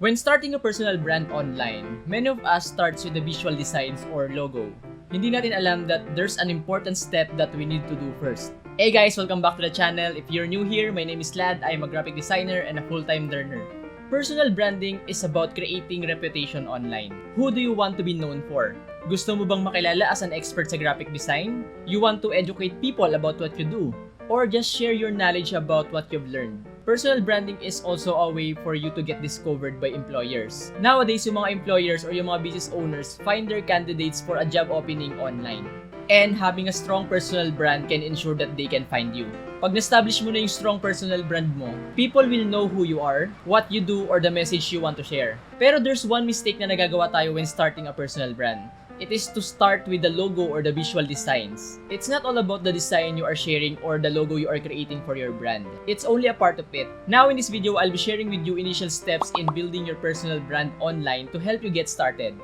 When starting a personal brand online, many of us starts with the visual designs or logo. Hindi natin alam that there's an important step that we need to do first. Hey guys, welcome back to the channel. If you're new here, my name is Lad. I'm a graphic designer and a full-time learner. Personal branding is about creating reputation online. Who do you want to be known for? Gusto mo bang makilala as an expert sa graphic design? You want to educate people about what you do? Or just share your knowledge about what you've learned? Personal branding is also a way for you to get discovered by employers. Nowadays, yung mga employers or yung mga business owners find their candidates for a job opening online. And having a strong personal brand can ensure that they can find you. Pag na-establish mo na yung strong personal brand mo, people will know who you are, what you do, or the message you want to share. Pero there's one mistake na nagagawa tayo when starting a personal brand. It is to start with the logo or the visual designs. It's not all about the design you are sharing or the logo you are creating for your brand. It's only a part of it. Now in this video, I'll be sharing with you initial steps in building your personal brand online to help you get started.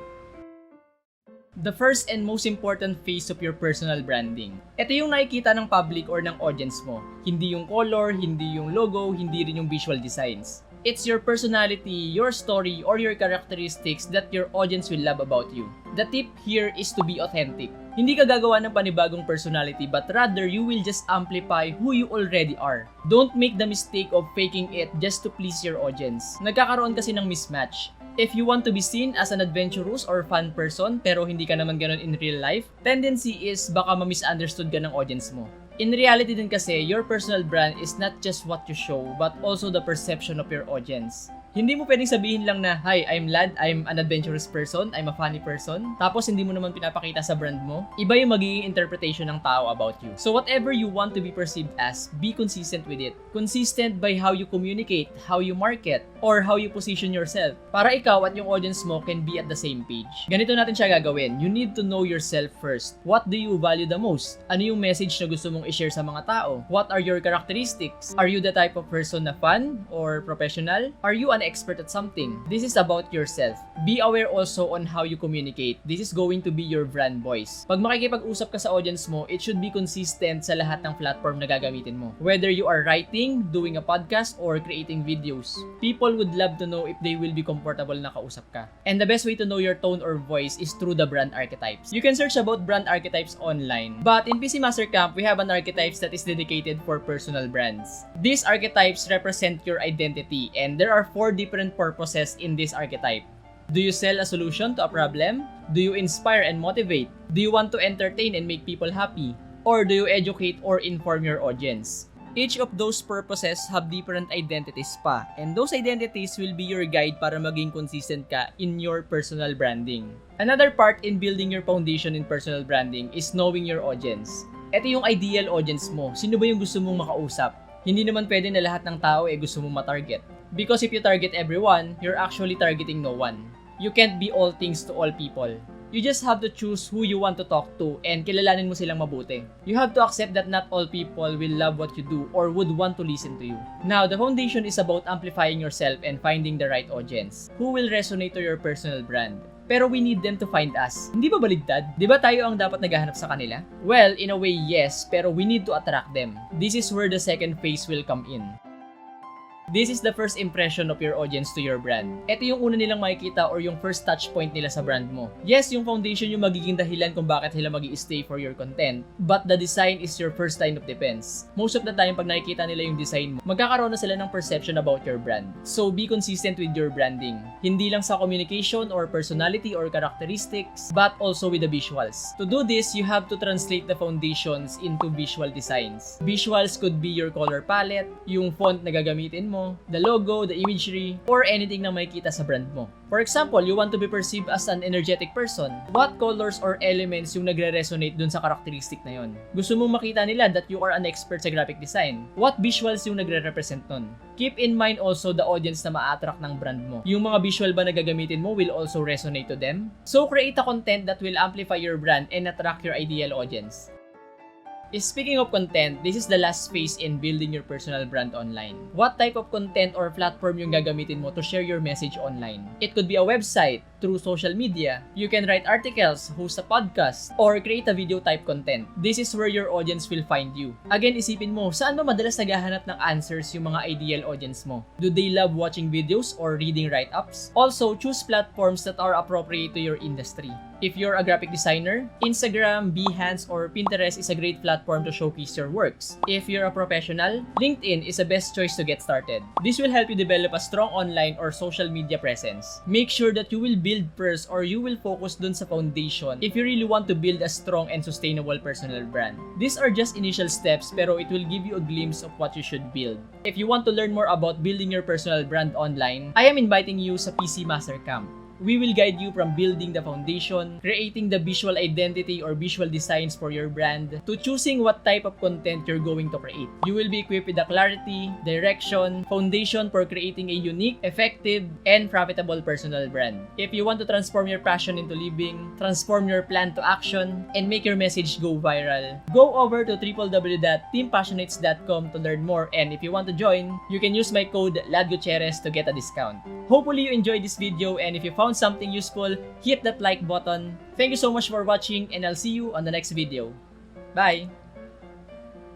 The first and most important phase of your personal branding. Ito yung nakikita ng public or ng audience mo. Hindi yung color, hindi yung logo, hindi rin yung visual designs. It's your personality, your story, or your characteristics that your audience will love about you. The tip here is to be authentic. Hindi ka gagawa ng panibagong personality but rather you will just amplify who you already are. Don't make the mistake of faking it just to please your audience. Nagkakaroon kasi ng mismatch. If you want to be seen as an adventurous or fun person pero hindi ka naman ganun in real life, tendency is baka ma-misunderstood ka ng audience mo. In reality din kasi, your personal brand is not just what you show but also the perception of your audience. Hindi mo pwedeng sabihin lang na, "Hi, I'm Lad, I'm an adventurous person, I'm a funny person," tapos hindi mo naman pinapakita sa brand mo. Iba yung magiging interpretation ng tao about you. So whatever you want to be perceived as, be consistent with it. Consistent by how you communicate, how you market, or how you position yourself. Para ikaw at yung audience mo can be at the same page. Ganito natin siya gagawin. You need to know yourself first. What do you value the most? Ano yung message na gusto mong i-share sa mga tao? What are your characteristics? Are you the type of person na fun or professional? Are you an expert at something? This is about yourself. Be aware also on how you communicate. This is going to be your brand voice. Pag makikipag-usap ka sa audience mo, it should be consistent sa lahat ng platform na gagamitin mo. Whether you are writing, doing a podcast, or creating videos. People would love to know if they will be comfortable na kausap ka. And the best way to know your tone or voice is through the brand archetypes. You can search about brand archetypes online. But in PC Mastercamp, we have an archetypes that is dedicated for personal brands. These archetypes represent your identity and there are 4 different purposes in this archetype. Do you sell a solution to a problem? Do you inspire and motivate? Do you want to entertain and make people happy? Or do you educate or inform your audience? Each of those purposes have different identities pa, and those identities will be your guide para maging consistent ka in your personal branding. Another part in building your foundation in personal branding is knowing your audience. Ito yung ideal audience mo. Sino ba yung gusto mong makausap? Hindi naman pwede na lahat ng tao gusto mong matarget. Because if you target everyone, you're actually targeting no one. You can't be all things to all people. You just have to choose who you want to talk to and kilalanin mo silang mabuti. You have to accept that not all people will love what you do or would want to listen to you. Now, the foundation is about amplifying yourself and finding the right audience who will resonate to your personal brand. Pero we need them to find us. Hindi ba baligtad? Di ba tayo ang dapat naghahanap sa kanila? Well, in a way, yes, pero we need to attract them. This is where the second phase will come in. This is the first impression of your audience to your brand. Ito yung una nilang makikita or yung first touch point nila sa brand mo. Yes, yung foundation yung magiging dahilan kung bakit sila magi-stay for your content, but the design is your first line of defense. Most of the time, pag nakikita nila yung design mo, magkakaroon na sila ng perception about your brand. So, be consistent with your branding. Hindi lang sa communication or personality or characteristics, but also with the visuals. To do this, you have to translate the foundations into visual designs. Visuals could be your color palette, yung font na gagamitin mo, the logo, the imagery, or anything na makikita sa brand mo. For example, you want to be perceived as an energetic person. What colors or elements yung nagre-resonate dun sa characteristic na yon? Gusto mong makita nila that you are an expert sa graphic design. What visuals yung nagre-represent nun? Keep in mind also the audience na ma-attract ng brand mo. Yung mga visual ba na gagamitin mo will also resonate to them? So create a content that will amplify your brand and attract your ideal audience. Speaking of content, this is the last phase in building your personal brand online. What type of content or platform yung gagamitin mo to share your message online? It could be a website, through social media. You can write articles, host a podcast, or create a video type content. This is where your audience will find you. Again, isipin mo, saan ba madalas naghahanap ng answers yung mga ideal audience mo? Do they love watching videos or reading write-ups? Also, choose platforms that are appropriate to your industry. If you're a graphic designer, Instagram, Behance, or Pinterest is a great platform to showcase your works. If you're a professional, LinkedIn is the best choice to get started. This will help you develop a strong online or social media presence. Make sure that you will build first or you will focus dun sa foundation if you really want to build a strong and sustainable personal brand. These are just initial steps pero it will give you a glimpse of what you should build. If you want to learn more about building your personal brand online, I am inviting you sa PC Mastercamp. We will guide you from building the foundation, creating the visual identity or visual designs for your brand, to choosing what type of content you're going to create. You will be equipped with the clarity, direction, foundation for creating a unique, effective, and profitable personal brand. If you want to transform your passion into living, transform your plan to action, and make your message go viral, go over to www.teampassionates.com to learn more, and if you want to join, you can use my code Gutierrez to get a discount. Hopefully you enjoyed this video, and if you found something useful, hit that like button. Thank you so much for watching, and I'll see you on the next video. Bye!